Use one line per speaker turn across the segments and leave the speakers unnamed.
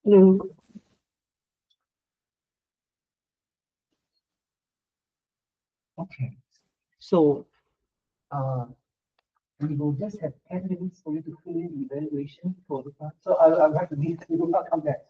Mm.
Okay. So uh, we will just have 10 minutes for you to fill in the evaluation for the class. So I'll have to leave. We will not come back.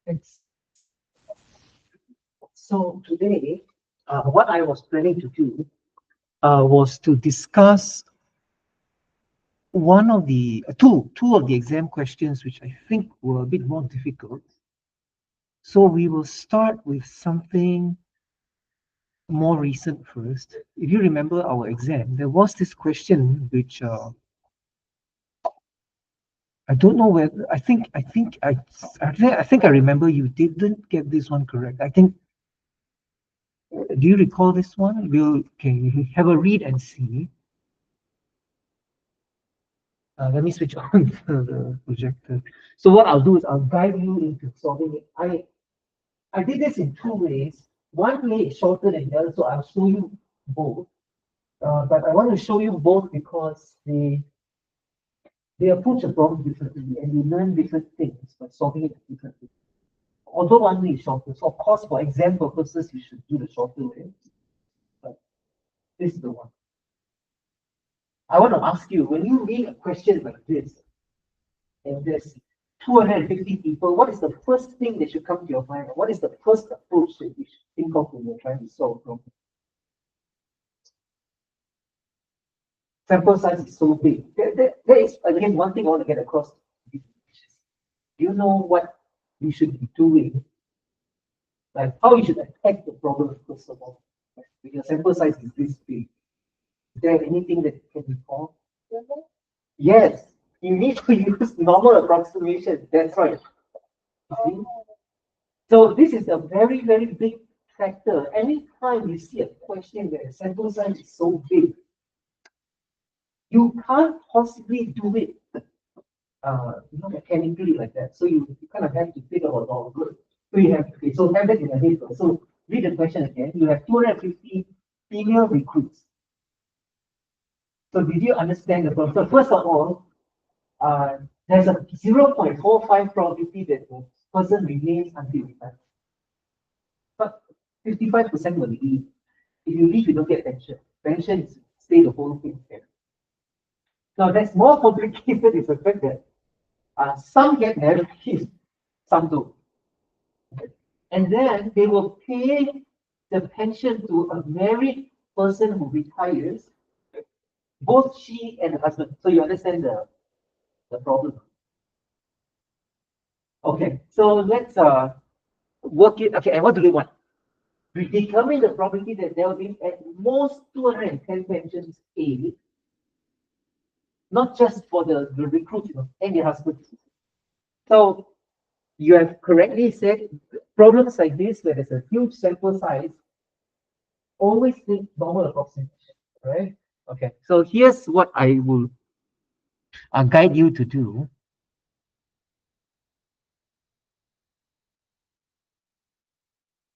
Thanks. So today, what I was planning to do was to discuss one of the two of the exam questions, which I think were a bit more difficult. So we will start with something more recent first. If you remember our exam, there was this question which I don't know whether I think I remember you didn't get this one correct. I think, do you recall this one? We'll okay, have a read and see. Let me switch on the projector. So what I'll do is I'll guide you into solving it. I did this in two ways. One way is shorter than the other, so I'll show you both. But I want to show you both because they approach the problem differently and you learn different things by solving it differently. Although one way is shorter, so of course for exam purposes you should do the shorter way. But this is the one. I want to ask you, when you read a question like this, and there's 250 people, what is the first thing that should come to your mind? What is the first approach that you should think of when you're trying to solve a problem? Sample size is so big. There is, again, one thing I want to get across. Do you know what you should be doing? Like how you should attack the problem, first of all. When your sample size is this big. Is there anything that you can recall? Yes, you need to use normal approximation. That's right. You see? So this is a very, very big factor. Anytime you see a question where the sample size is so big, you can't possibly do it mechanically like that. So you kind of have to figure out all of it. So you have okay, so have that in your head first. So read the question again. You have 250 female recruits. So did you understand the problem? So first of all, there's a 0.45 probability that the person remains until retirement. But 55% will leave. If you leave, you don't get pension. Pension is stay the whole thing there. Now that's more complicated is the fact that some get married, some don't. And then they will pay the pension to a married person who retires, both she and the husband. So you understand the problem. Okay, so let's work it. Okay, and what do we want? We determine the probability that there will be at most 210 pensions paid, not just for the recruit, and the husband. So you have correctly said problems like this, where there's a huge sample size, always think normal approximation, right? Okay, so here's what I will guide you to do.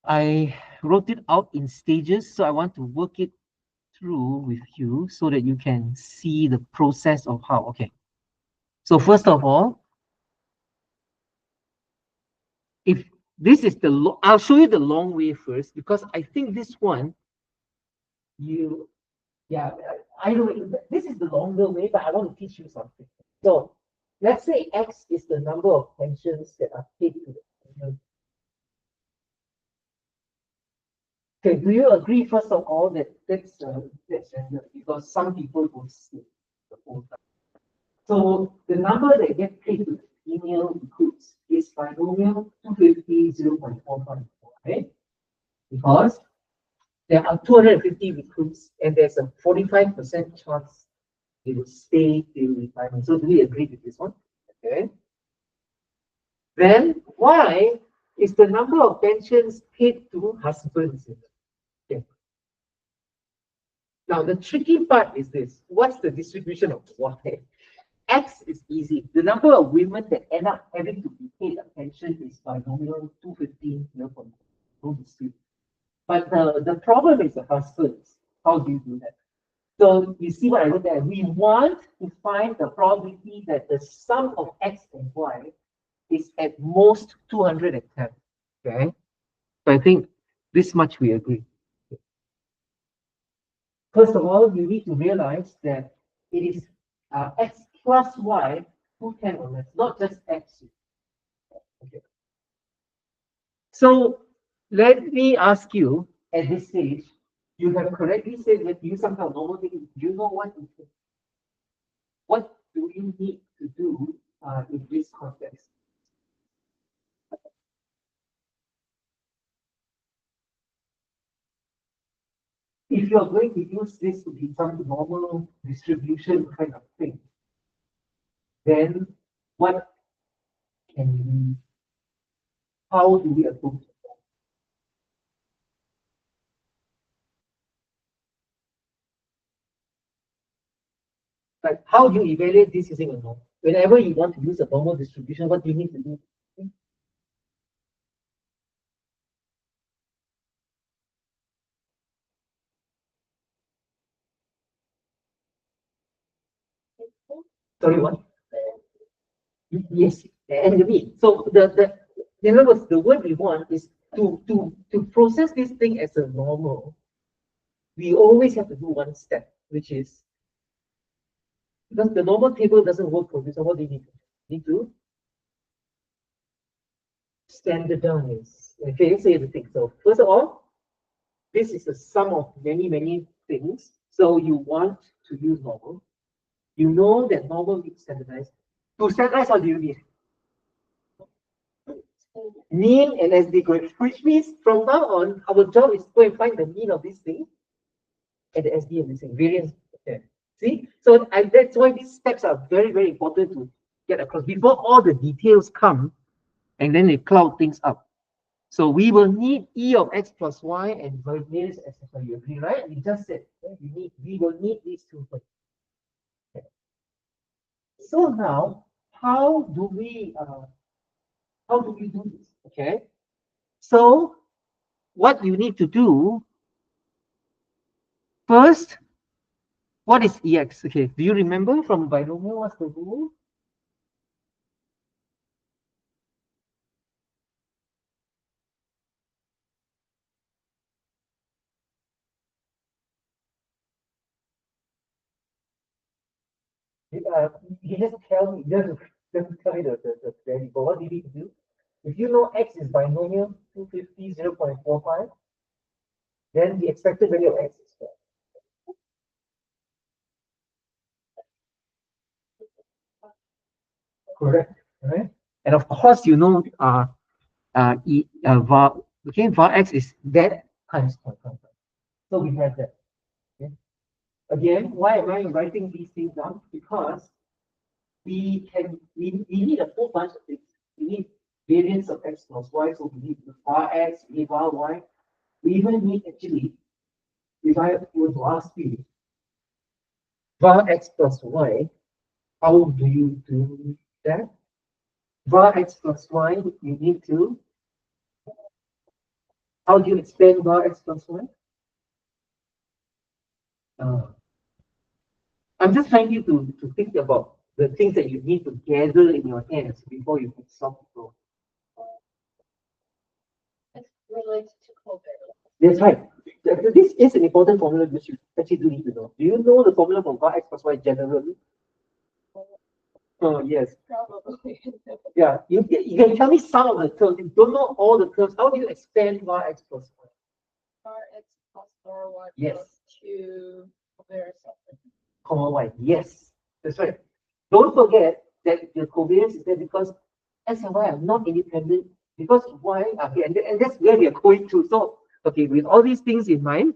I wrote it out in stages, so I want to work it through with you so that you can see the process of how. Okay, so first of all, if this is the I'll show you the long way first, because I think this one yeah, I know this is the longer way, but I want to teach you something. So let's say X is the number of pensions that are paid to the. Okay, do you agree first of all that that's standard, because some people don't see the whole time. So the number that get paid to the female recruits is binomial 250 0.45, right? Because there are 250 recruits and there's a 45% chance they will stay till retirement. So do we agree with this one? Okay. Then Y is the number of pensions paid to husbands. Okay. Now the tricky part is this. What's the distribution of Y? X is easy. The number of women that end up having to be paid a pension is binomial 215. No dispute. But the problem is the husbands. How do you do that? So you see what I wrote there. We want to find the probability that the sum of X and Y is at most 210. Okay. So I think this much we agree. First of all, you need to realize that it is X plus Y 210 or less, not just X. Okay. So let me ask you at this stage, you have correctly said that you some kind of normal thing. You know what do you need to do in this context? If you're going to use this to be some normal distribution kind of thing, then what can we, how do we approach it? Like, how do you evaluate this using a normal? Whenever you want to use a normal distribution, what do you need to do? Sorry, what? Yes, and the mean. So in other words, the word we want is to process this thing as a normal. We always have to do one step, which is because the normal table doesn't work for you. So what do you need? Need to standardize. Okay, say the thing. So first of all, this is a sum of many things. So you want to use normal. You know that normal needs standardized. To standardize, what do you need? Mean and SD group, which means from now on, our job is to go and find the mean of this thing and the SD of this thing, variance. See, so that's why these steps are very, very important to get across before all the details come and then they cloud things up. So we will need e of x plus y and variance etc. You agree, right? We just said we will need these two things. Okay. So now, how do we do this? Okay. So what you need to do first, what is ex? Okay, do you remember from binomial what's the rule? He doesn't tell me, doesn't tell me the value, but what do you need to do? If you know x is binomial 250, 0.45, then the expected value of x is what? Correct, right? And of course, you know, var, okay, var x is that times 0.55. So we have that. Okay? Again, why am I writing these things down? Because we need a whole bunch of things. We need variance of x plus y, so we need var x, we need var y. We even need actually, if I were to ask you, var x plus y, how do you do that? Var x plus y, you need to, how do you expand var x plus y? Uh, I'm just trying you to think about the things that you need to gather in your hands before you can solve the problem. That's right. This is an important formula which you actually do need to know. Do you know the formula for var x plus y generally? Oh, yes. Yeah, you can tell me some of the terms. You don't know all the terms. How do you expand var x plus y? Yes. Comma y. Yes, that's right. Don't forget that the covariance is there because x and y are not independent because y are here, and that's where we are going to. So, okay, with all these things in mind,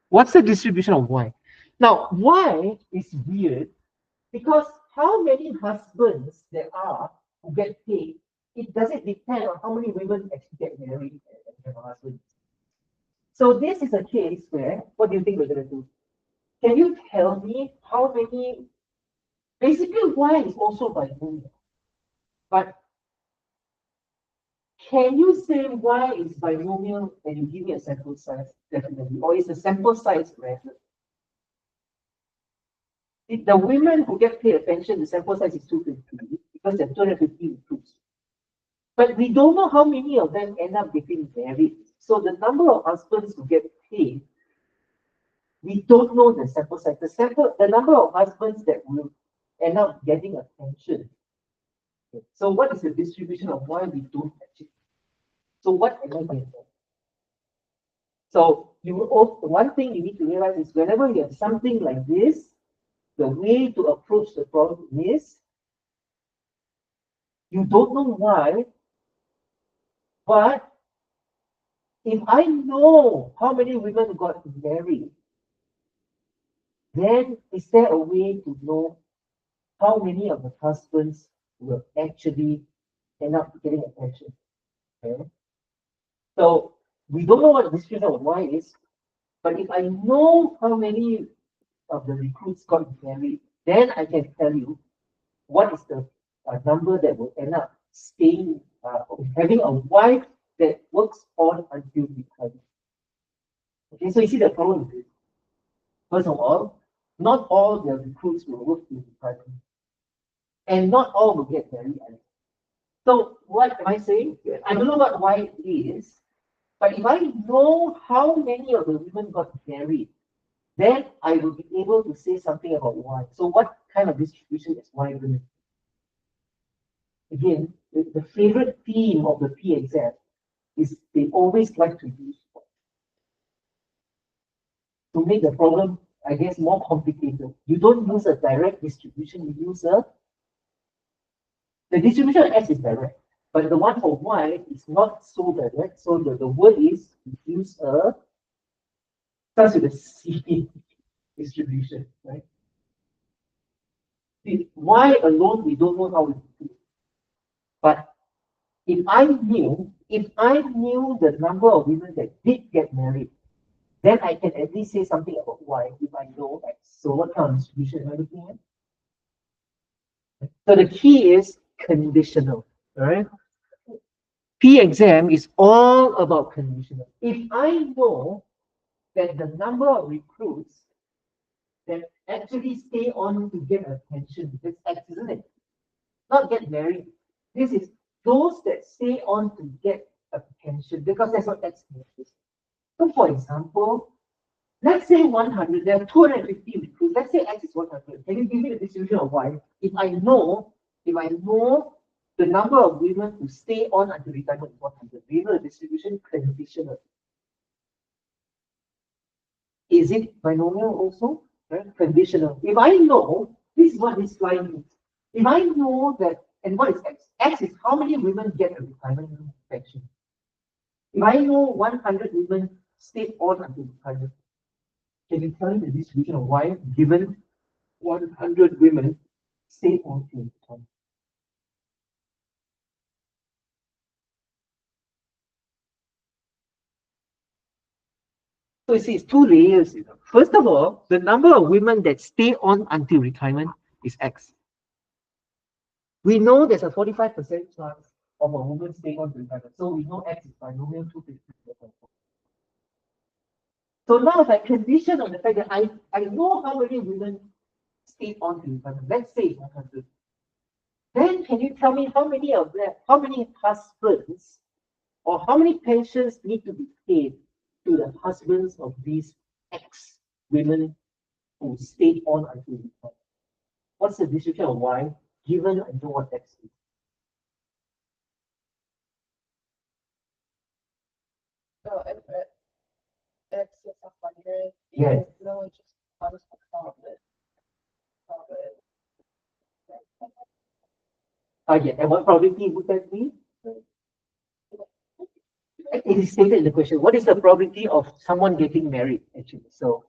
what's the distribution of y? Now, y is weird because how many husbands there are who get paid, it doesn't depend on how many women actually get married and have a husband. So this is a case where, what do you think we're going to do? Can you tell me how many, basically y is also binomial, but can you say y is binomial and you give me a sample size? Definitely. Or is the sample size random? If the women who get paid a pension, the sample size is 250 because there are 250 recruits. But we don't know how many of them end up getting married. So the number of husbands who get paid, we don't know the sample size. The number of husbands that will end up getting a pension. Okay. So what is the distribution of why we don't actually? So what am I getting? So you will also, one thing you need to realize is whenever you have something like this, the way to approach the problem is you don't know why, but if I know how many women got married, then is there a way to know how many of the husbands will actually end up getting a pension? Okay? So we don't know what the distribution of Y is, but if I know how many of the recruits got married, then I can tell you what is the number that will end up staying, having a wife that works on until retirement. Okay, so you see the problem is, first of all, not all the recruits will work in retirement, and not all will get married. So what am I saying? I don't know what Y is, but if I know how many of the women got married, then I will be able to say something about Y. So what kind of distribution is Y going to be? Again, the favorite theme of the PXF is they always like to use to make the problem, I guess, more complicated. You don't use a direct distribution, you use the distribution of S is direct, but the one for Y is not so direct. So the word is use a starts with a C. distribution, right? Y alone, we don't know how we do it. But if I knew the number of women that did get married, then I can at least say something about Y if I know X. So what kind of distribution am I looking at? So the key is conditional, right? P exam is all about conditional. If I know that the number of recruits that actually stay on to get a pension, that's X, isn't it? Not get married. This is those that stay on to get a pension because that's what X means. So for example, let's say 100, there are 250 recruits. Let's say X is 100. Can you give me the distribution of Y? If I know the number of women who stay on until retirement is 100, we know the distribution conditional. Is it binomial also? Right? Conditional. If I know, this is what this line means. If I know that, and what is X? X is how many women get a retirement pension. If I know 100 women stay on until retirement, can you tell me the distribution of Y given 100 women stay on till retirement? So you see, it's two layers. First of all, the number of women that stay on until retirement is X. We know there's a 45% chance of a woman staying on to retirement. So we know X is binomial 250. So now if I condition on the fact that I know how many women stay on to retirement, let's say 100. Then can you tell me how many of them, how many husbands or how many pensions need to be paid to the husbands of these X women who stayed on until retirement? What's the distribution of Y given I know what X is?
So if X is 100,
Yes.
no, it just comes from it.
Yeah, and what probability would that be? It is stated in the question. What is the probability of someone getting married, actually? So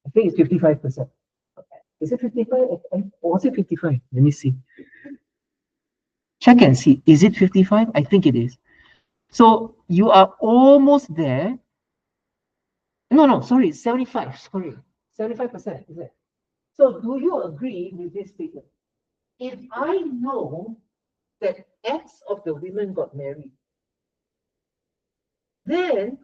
I think it's 55%. Is it 55? Or was it 55? Let me see. Check and see. Is it 55? I think it is. So you are almost there. No, sorry, 75. Sorry, 75%, is it? So do you agree with this statement? If I know that X of the women got married, then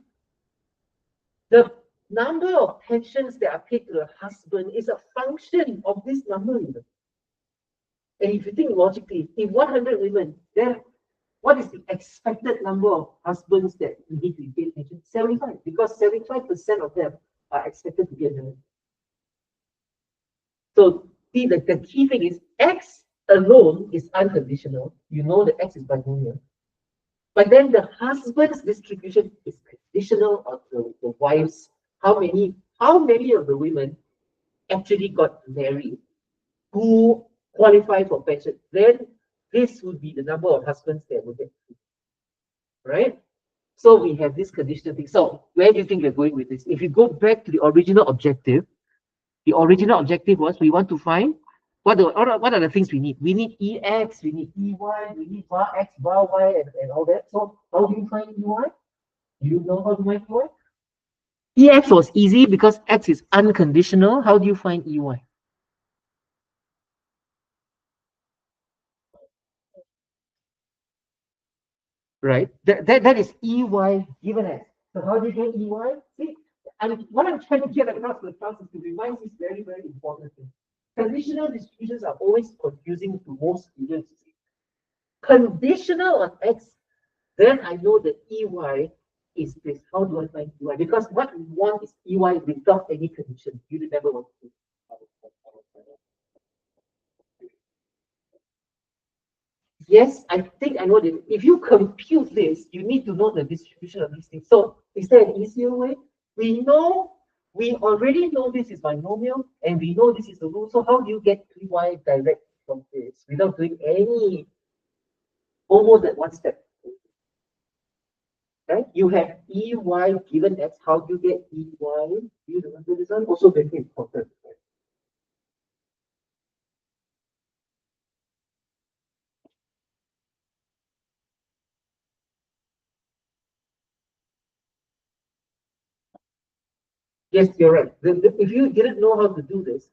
the number of pensions that are paid to the husband is a function of this number. And if you think logically, if 100 women, then what is the expected number of husbands that need to pay pension? 75, because 75% of them are expected to get married. So the key thing is X alone is unconditional. You know that X is binomial. But then the husband's distribution is conditional on the wives. How many of the women actually got married who qualify for pension? Then this would be the number of husbands that will get paid, right? So we have this conditional thing. So where do you think you're going with this? If you go back to the original objective was we want to find what are the things we need? We need EX, we need EY, we need bar X, bar Y, and all that. So how do you find EY? Do you know how to find EY? EX was easy because X is unconditional. How do you find EY? Right? That is EY given X. So how do you get EY? See, and what I'm trying to get across to the class is to remind this very, very important thing. Conditional distributions are always confusing to most students. Conditional on X, then I know that EY is this. How do I find EY? Because what we want is EY without any condition. You remember what to do. Yes, I think I know that if you compute this, you need to know the distribution of these things. So is there an easier way? We already know this is binomial and we know this is the rule. So how do you get EY direct from this without doing any almost at one step? right? You have EY given X. How do you get EY? Do you remember this one? Also very important. Yes, you're right. If you didn't know how to do this,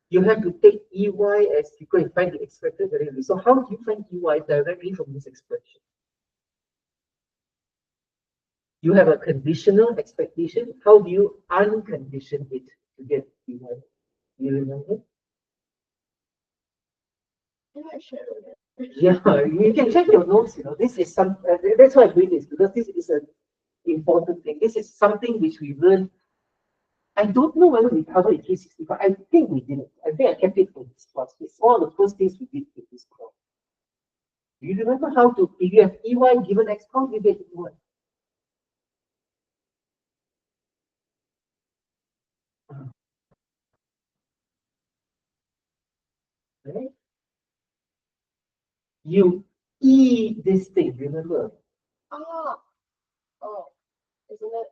you have to take EY as you go and find the expected value. So how do you find EY directly from this expression? You have a conditional expectation. How do you uncondition it to get EY? Do you remember?
I'm not sure.
Yeah, you can check your notes. You know, this is some. That's why I bring this because this is an important thing. This is something which we learn. I don't know whether we covered in 365. I think we didn't. I think I kept it for this class. It's one of the first things we did with this class. Do you remember how to, if you have EY given X, how do you get EY? Right? You E this thing, remember?
Oh, oh, isn't it?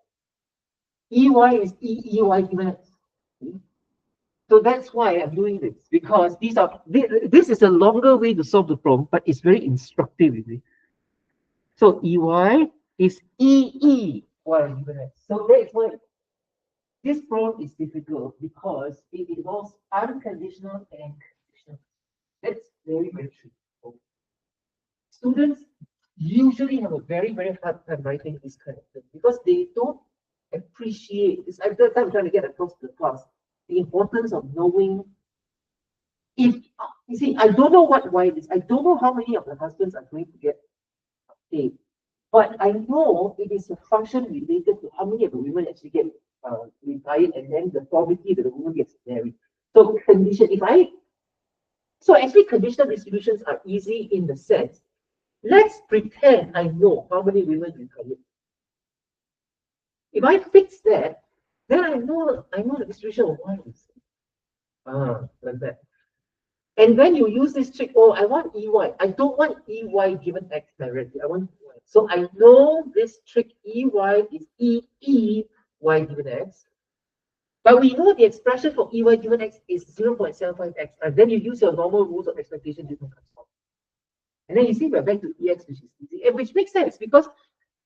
EY is EY given X. So that's why I'm doing this because this is a longer way to solve the problem, but it's very instructive. You see? So EY is EE given X. So that's why this problem is difficult because it involves unconditional and conditional. That's very, very tricky. Students usually have a very, very hard time writing this kind of thing because they don't appreciate this. I'm trying to get across to the class the importance of knowing if you see, I don't know what why this. I don't know how many of the husbands are going to get paid, but I know it is a function related to how many of the women actually get retired, and then the probability that the woman gets married. So condition, if I so actually conditional distributions are easy in the sense. Let's pretend I know how many women retired. If I fix that, then I know the distribution of ones. Like that. And when you use this trick, oh, I want EY. I don't want EY given X directly. I want EY. So I know this trick EY is EY given X. But we know the expression for EY given X is 0.75X. And then you use your normal rules of expectation to transform. And then you see we're back to EX, which is easy, which makes sense because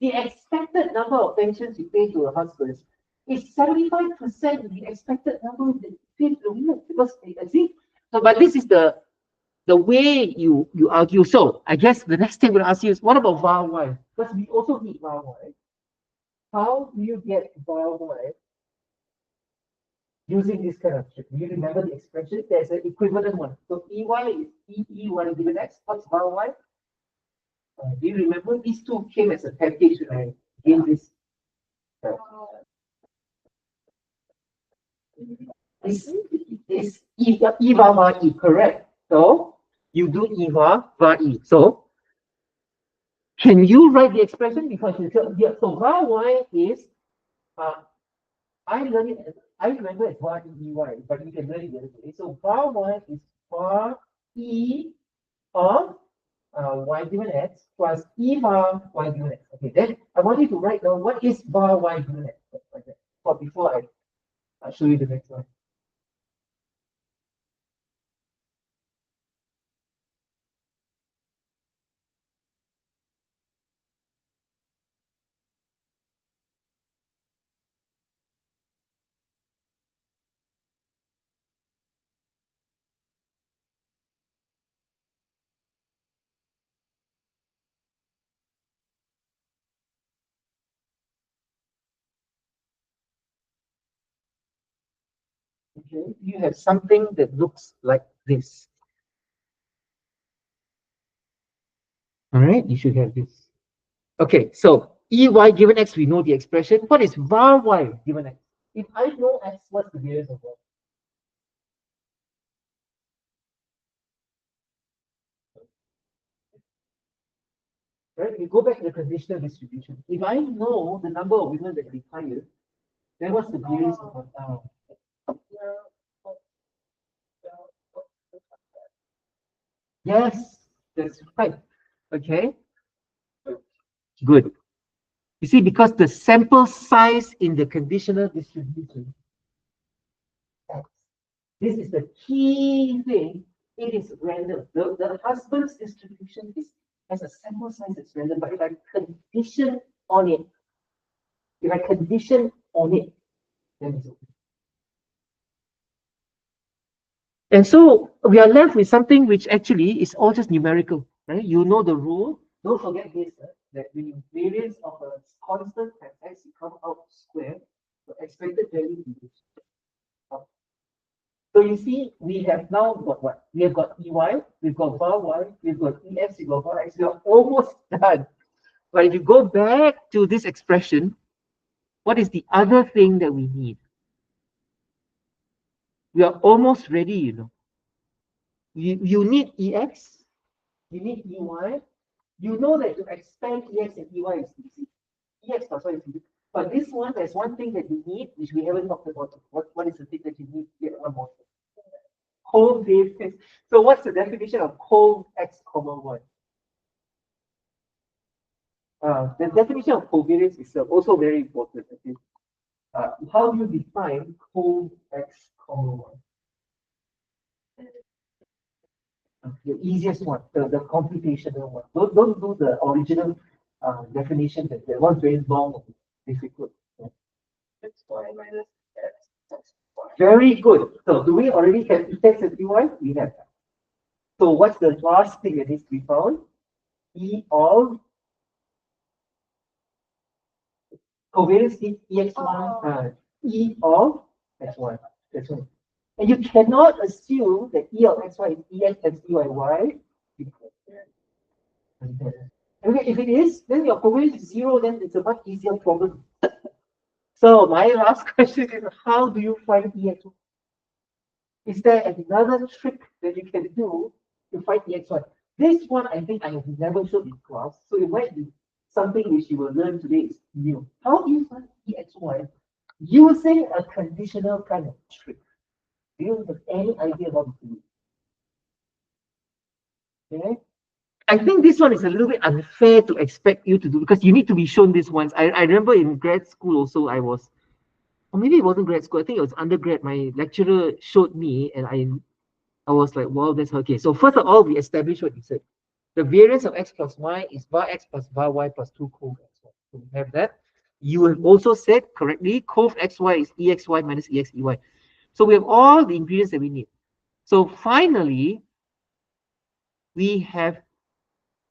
the expected number of pensions you pay to your husband is 75% of the expected number that you pay to the woman. Because see, so but this is the way you argue. So I guess the next thing we'll ask you is what about var y? Because we also need var y. How do you get var y using this kind of trick? Do you remember the expression? There's an equivalent one. So EY is EE1 given X. What's var y? Do you remember these two came as a package when I gave this? Uh, this is E bar E, correct? So you do E bar E. So can you write the expression? Because you yeah, so var y is uh, I learn it I remember it's var E Y, but you can learn it the other way. So var y is var E of y given x plus E bar y given x. Okay, then I want you to write down what is var y given x. Like that. But before I show you the next one. Okay, you have something that looks like this. All right, you should have this. Okay, so EY given X, we know the expression. What is var Y given X? If I know X, what's the variance of Y? Right? We go back to the conditional distribution. If I know the number of women that retire, then what's the variance of Y? Yes, that's right. Okay, good. You see, because the sample size in the conditional distribution, X. This is the key thing. It is random. The husband's distribution is has a sample size that's random, but if I condition on it, if I condition on it, then it's okay. And so we are left with something which actually is all just numerical, right? You know the rule. Don't forget this, that when you variance of a constant times x, you come out square, the expected value is up. So you see, we have now got what? We have got EY, we've got bar Y, we've got EX, we've got bar X, we are almost done. But if you go back to this expression, what is the other thing that we need? We are almost ready, you know. You need EX, you need EY. You know that to expand EX and EY is easy. EX plus Y is easy. But this one, there's one thing that you need, which we haven't talked about. What is the thing that you need? Get one more thing. Covariance. So what's the definition of cov X comma Y? The definition of covariance is also very important. Okay? How do you define cov X comma Y? The easiest one, the computational one. Don't do the original definition. That one's very long and difficult. Yeah.
It's y minus x plus y.
Very good. So do we already have Ex and Ey? We have that. So what's the last thing that needs to be found? E of covariance is Ex1, E of X1. That's one. And you cannot assume that E of Xy is Ex and Eyy. Okay, if it is, then your covariance is zero, then it's a much easier problem. So my last question is, how do you find Ex? Is there another trick that you can do to find EX1? This one, I think I have never showed in class, so it might be something which you will learn today is new. How do you find EX1 using a conditional kind of trick? Do you have any idea how to do it? Okay. I think this one is a little bit unfair to expect you to do because you need to be shown this once. I remember in grad school also I was, or maybe it wasn't grad school, I think it was undergrad. My lecturer showed me and I was like, wow, that's okay. So first of all, we established what you said. The variance of x plus y is bar x plus bar y plus 2 cov xy. So we have that. You have also said correctly, cov xy is exy minus exey. So we have all the ingredients that we need. So finally, we have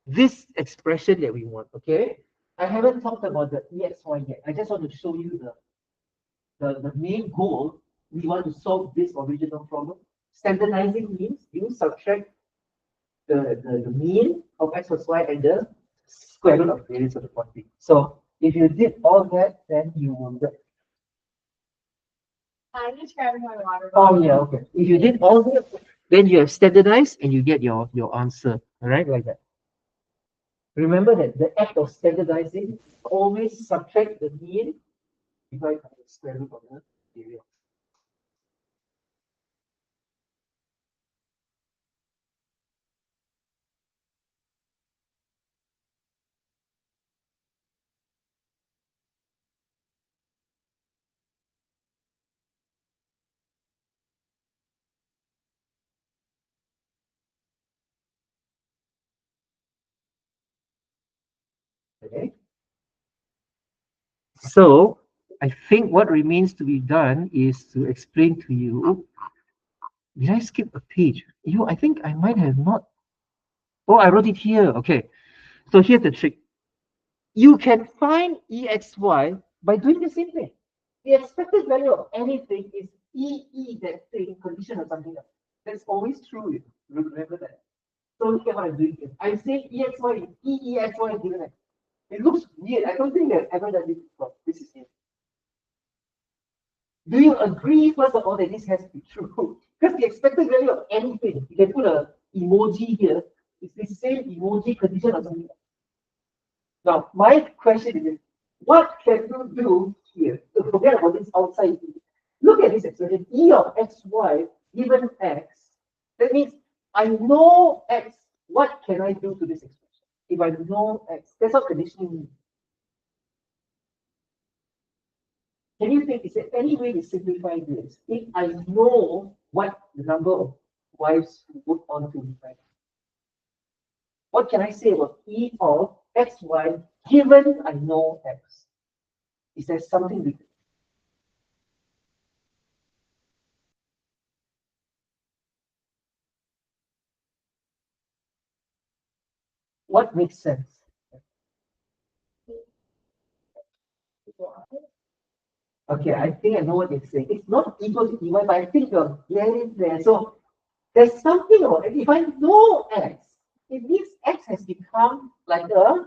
this expression that we want, okay? I haven't talked about the exy yet. I just want to show you the main goal. We want to solve this original problem. Standardizing means you subtract the mean of x plus y and the square root of variance of the quantity. So if you did all that, then you will get.
I'm just grabbing my water
Oh
bottle.
yeah, okay. If you did all that, then you have standardized and you get your answer. All right, like that. Remember that the act of standardizing always subtract the mean divided by the square root of the variance. Okay. So I think what remains to be done is to explain to you. Did I skip a page? I think I might have not. Oh, I wrote it here. Okay. So here's the trick. You can find EXY by doing the same thing. The expected value of anything is EE that thing condition or something else. That's always true. Remember that. So look at what I'm doing here. I'm saying EXY is EEXY given X. It looks weird. I don't think I've ever done this before. This is it. Do you agree, first of all, that this has to be true? Because the expected value of anything, you can put a emoji here, it's the same emoji condition or something. Now, my question is, what can you do here? So forget about this outside. Look at this expression, E of xy given x. That means I know x. What can I do to this expression? If I know x, that's what conditioning means. Can you think, is there any way to simplify this? If I know what the number of wives who would on to retirement, what can I say about E of XY given I know X? Is there something we what makes sense? Okay, I think I know what you're saying. It's not equal to EY, but I think you're getting there. So there's something about it. If I know X, it means X has become like a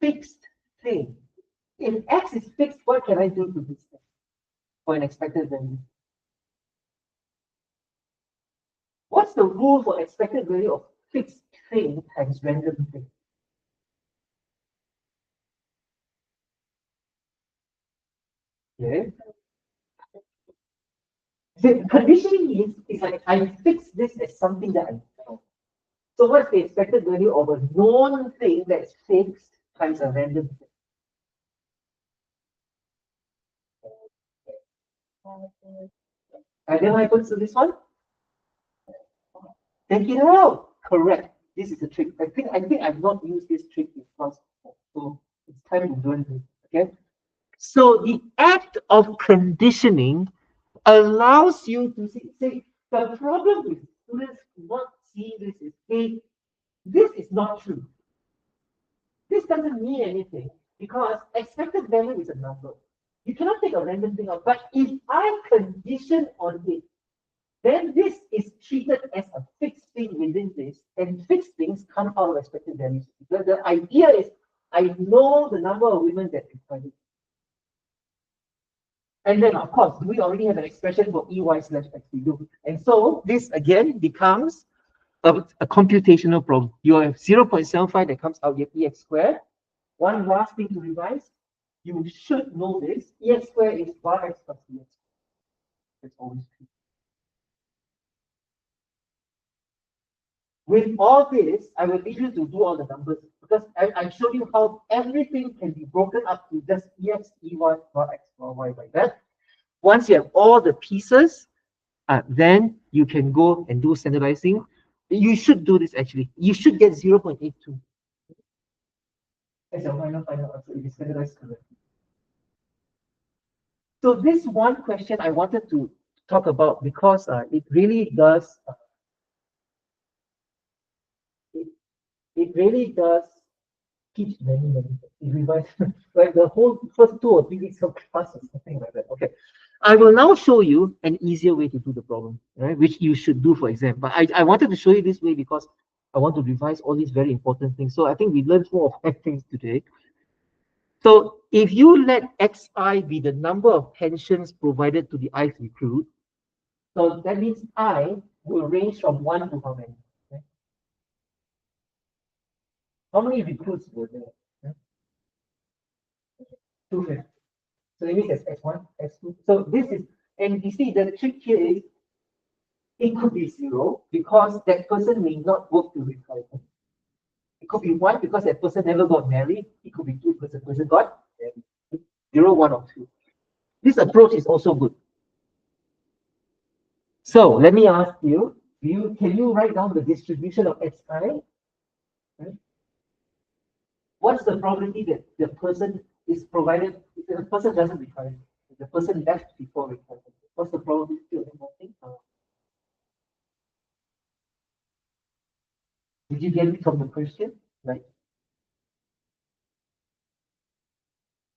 fixed thing. If X is fixed, what can I do to this thing for an expected value? What's the rule for expected value of fixed thing times random thing? Okay. The conditioning is like I fix this as something that I know. So what's the expected value of a known thing that's fixed times a random thing? And then what happens to this one? Take it out. Correct. This is a trick. I think I've not used this trick in class before. So it's time to learn this. Okay. So the act of conditioning allows you to say the problem with students not seeing this is hey, this is not true. This doesn't mean anything because expected value is a number. You cannot take a random thing out. But if I condition on it, then this is treated as a fixed thing within this, and fixed things come out of expected values. The idea is I know the number of women that require it. And then, of course, we already have an expression for EY slash X we do. And so this again becomes a computational problem. You have 0.75 that comes out, you have EX squared. One last thing to revise, you should know this. EX squared is bar X plus EX. That's always true. With all this, I will leave you to do all the numbers because I showed you how everything can be broken up to just EX, EY, bar X, bar Y like that. Once you have all the pieces, then you can go and do standardizing. You should do this actually. You should get 0.82 as your final answer if you standardize correctly. So this one question I wanted to talk about because it really does it, it really does teach many things. It revives like the whole first 2 or 3 weeks of class or something like that. Okay. I will now show you an easier way to do the problem, right? Which you should do for exam. But I wanted to show you this way because I want to revise all these very important things. So I think we learned 4 or 5 things today. So if you let Xi be the number of pensions provided to the ICE recruit, so that means I will range from 1 to how many? Okay. How many recruits were there? Okay. 250. So it means there's X1, X2. So this is, and you see the trick here is it could be 0 because that person may not work to retire. It could be 1 because that person never got married. It could be 2 because the person got married. 0, 1, or 2. This approach is also good. So let me ask you, can you write down the distribution of Xi? Right? What's the probability that the person is provided if the person doesn't retire? If the person left before retirement, what's the probability of him? Did you get it from the question? Like,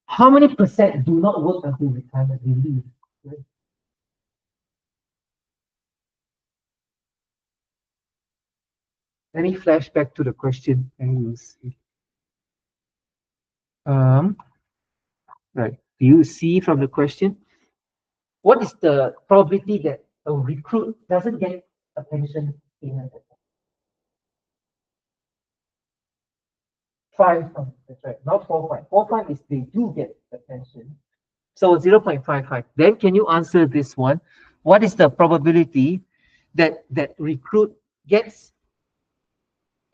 how many percent do not work until retirement? They leave. Right? Let me flash back to the question and you'll see. Um, right. Do you see from the question? What is the probability that a recruit doesn't get a pension payment? 5, that's right, not 4.5. 4.5 is they do get the pension. So 0.55. Then can you answer this one? What is the probability that recruit gets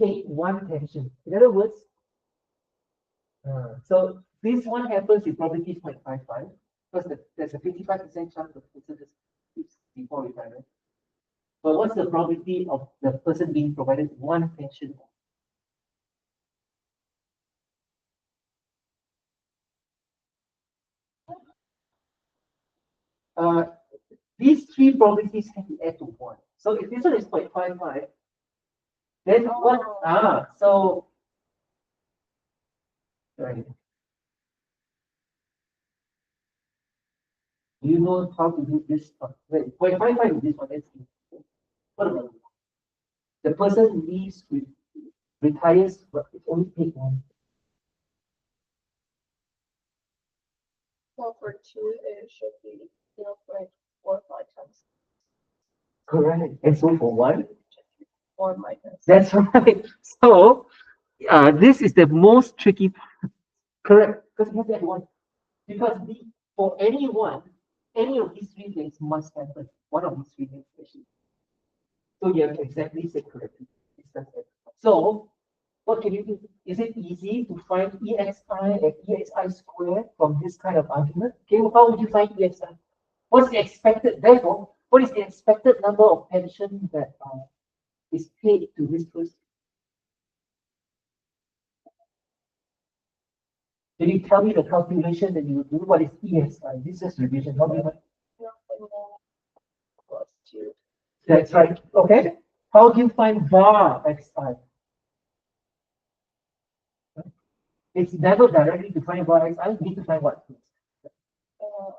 paid 1 pension? In other words, so this one happens with probability 0.55. Because there's a 55% chance of the person just before retirement. But what's the probability of the person being provided one pension? Uh, these three probabilities can be added to one. So if this one is 0.55, then what? So right. Do you know how to do this? Wait, 0.55 is this one. Let's see. What about the person leaves with retires, but it's only paid one.
So for two, it should be 0.45 times
Correct. And so for one,
or minus.
that's right. So this is the most tricky. Correct. Because you have that one. Because for anyone, any of these three things must happen. One of these three things, actually. So you have exactly said correctly. So what can you do? Is it easy to find EXI and EXI squared from this kind of argument? Okay, well, how would you find EXI? What's the expected, therefore, what is the expected number of pension that is paid to this person? Can you tell me the calculation that you would do? What is EXI? This is revision. How do you
Plus two.
That's right. Okay. How do you find bar XI? It's never directly to find bar XI. You need to find what?
Uh,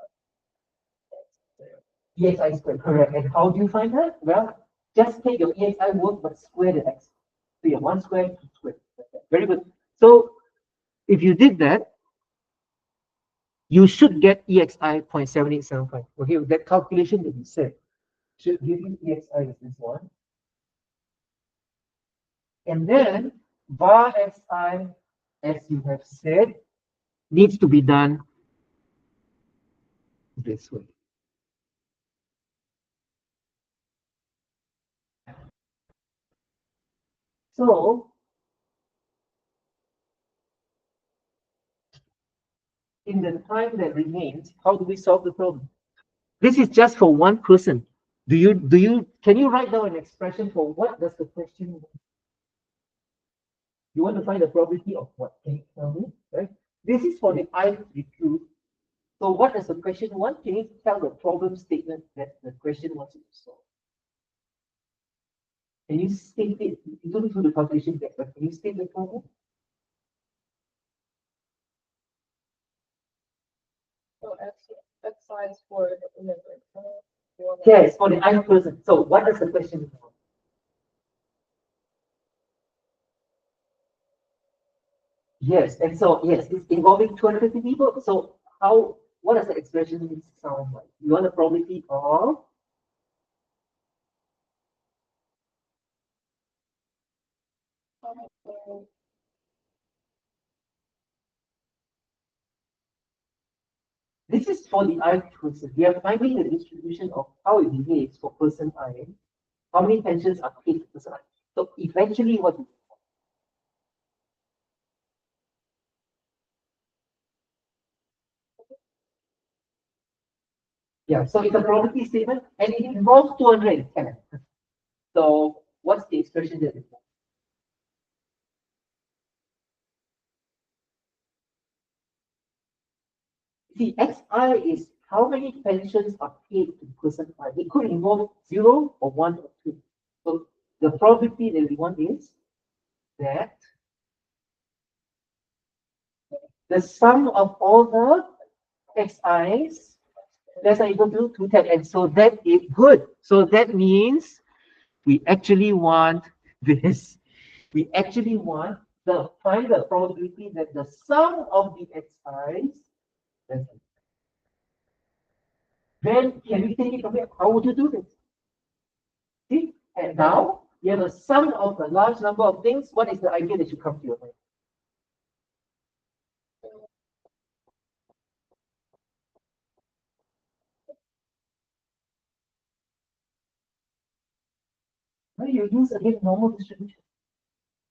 EXI squared. Correct. And how do you find that? Well, just take your EXI work but square the x. So you have one square, two square. Very good. So if you did that, you should get EXI 0.7875. Okay, that calculation that you said should give you EXI as this one. And then bar xi, as you have said, needs to be done this way. So in the time that remains, how do we solve the problem? This is just for one person. Can you write down an expression for what does the question mean? You want to find the probability of what? Can you tell me? Right? This is for the I to be true. So what does the question want? Can you tell the problem statement that the question wants you to solve? Can you state it? You don't do the calculation yet, but can you state the problem?
so X size for the immigrant.
Yes, for the I person. So what does the question want? Yes, and so yes, it's involving 250 people. So what does the expression sound like? You want the probability of this is for the I person. We are finding the distribution of how it behaves for person I, how many pensions are paid to person I. So eventually what yeah, so it's a probability statement and it involves 210. So what's the expression that it involves? See, XI is how many pensions are paid to person I. It could involve 0 or 1 or 2. So the probability that we want is that the sum of all the XIs less than or equal to 210. And so that is good. So that means we actually want this. We actually want find the probability that the sum of the XIs, then can we take it from here? How would you do this? See? And now you have a sum of a large number of things. What is the idea that should come to your mind? Well, you use again normal distribution.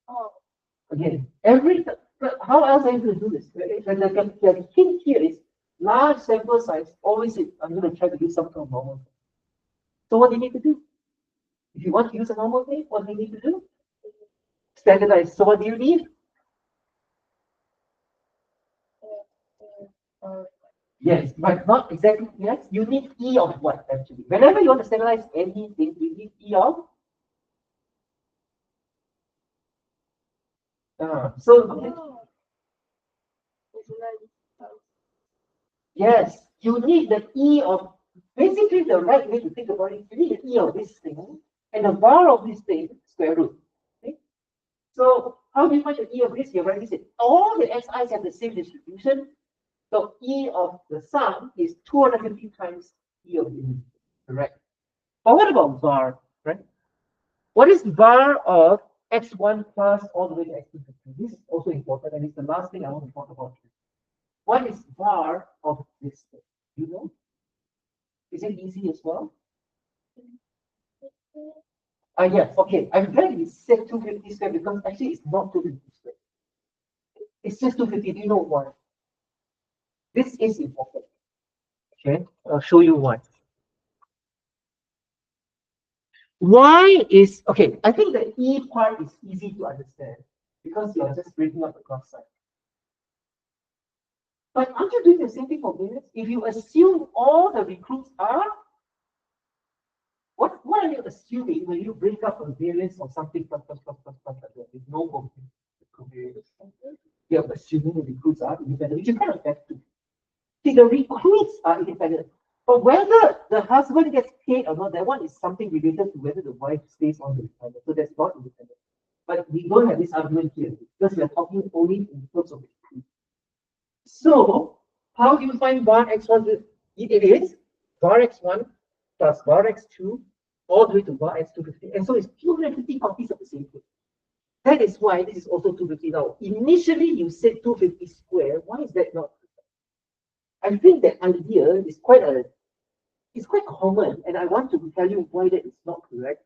Oh,
Again, how else are you going to do this? The hint here is large sample size, always I'm going to try to use some kind of normal. So what do you need to do? If you want to use a normal thing, what do you need to do? Standardize. So what do you need?
Uh,
Yes, but not exactly yes. You need E of what actually? Whenever you want to standardize anything, you need E of. So
oh, visualize.
yes, you need the E of basically the right way to think about it. You need the E of this thing and the bar of this thing square root. Okay? So how do you find the E of this? You already said all the SIs have the same distribution. So E of the sum is 250 times E of the image. Correct. But what about var, right? What is var of x1 plus all the way to x2? This is also important, and it's the last thing I want to talk about. What is var of this thing? You know? Is it easy as well? Yes, okay. I'm glad you said 250 square because actually it's not 250 square. It's just 250. Do you know why? This is important. Okay, I'll show you why. Why is okay? I think the E part is easy to understand because you're just breaking up the cross side. But aren't you doing the same thing for variance? If you assume all the recruits are, what are you assuming when you break up a variance or something like that? There's no covariance. You're assuming the recruits are independent, which you kind of have to. See, the recruits are independent. But whether the husband gets paid or not, that one is something related to whether the wife stays on the dependent. So that's not independent. But we don't have this argument here because we are talking only in terms of recruits. So how do you find var x1? It is var x1 plus var x2 all the way to var x250. And so it's 250 copies of the same thing. That is why this is also 250 now. Initially, you said 250 square. Why is that not? I think that idea is it's quite common, and I want to tell you why that is not correct.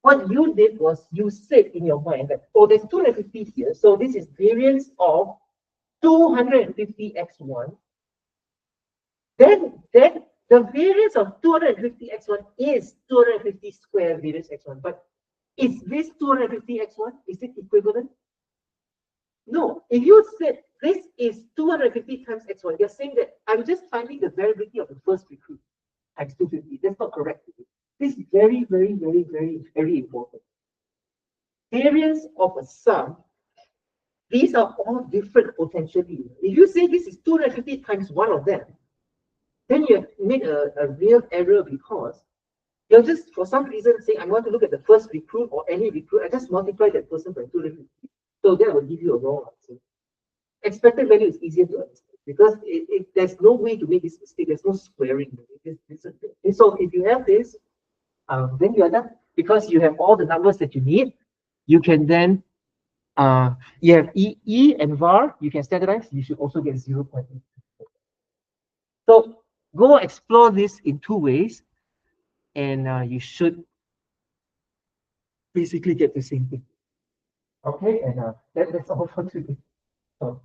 What you did was you said in your mind that, oh, there's 250 here, so this is variance of 250 x1. Then the variance of 250 x1 is 250 square variance x1. But is this 250 x1? Is it equivalent? No. If you said this is 250 times x1, you're saying that I'm just finding the variability of the first recruit times 250. That's not correct. This is very, very, very, very, very important. Variance of a sum, these are all different potentially. If you say this is 250 times one of them, then you have made a real error because you're just, for some reason, saying, I want to look at the first recruit or any recruit. I just multiply that person by 250. So that will give you a wrong answer. Expected value is easier to understand because there's no way to make this mistake. There's no squaring. So if you have this, then you are done because you have all the numbers that you need. You can then, you have E and var, you can standardize. You should also get 0.8. So go explore this in two ways, and you should basically get the same thing. Okay, and that's all for today. So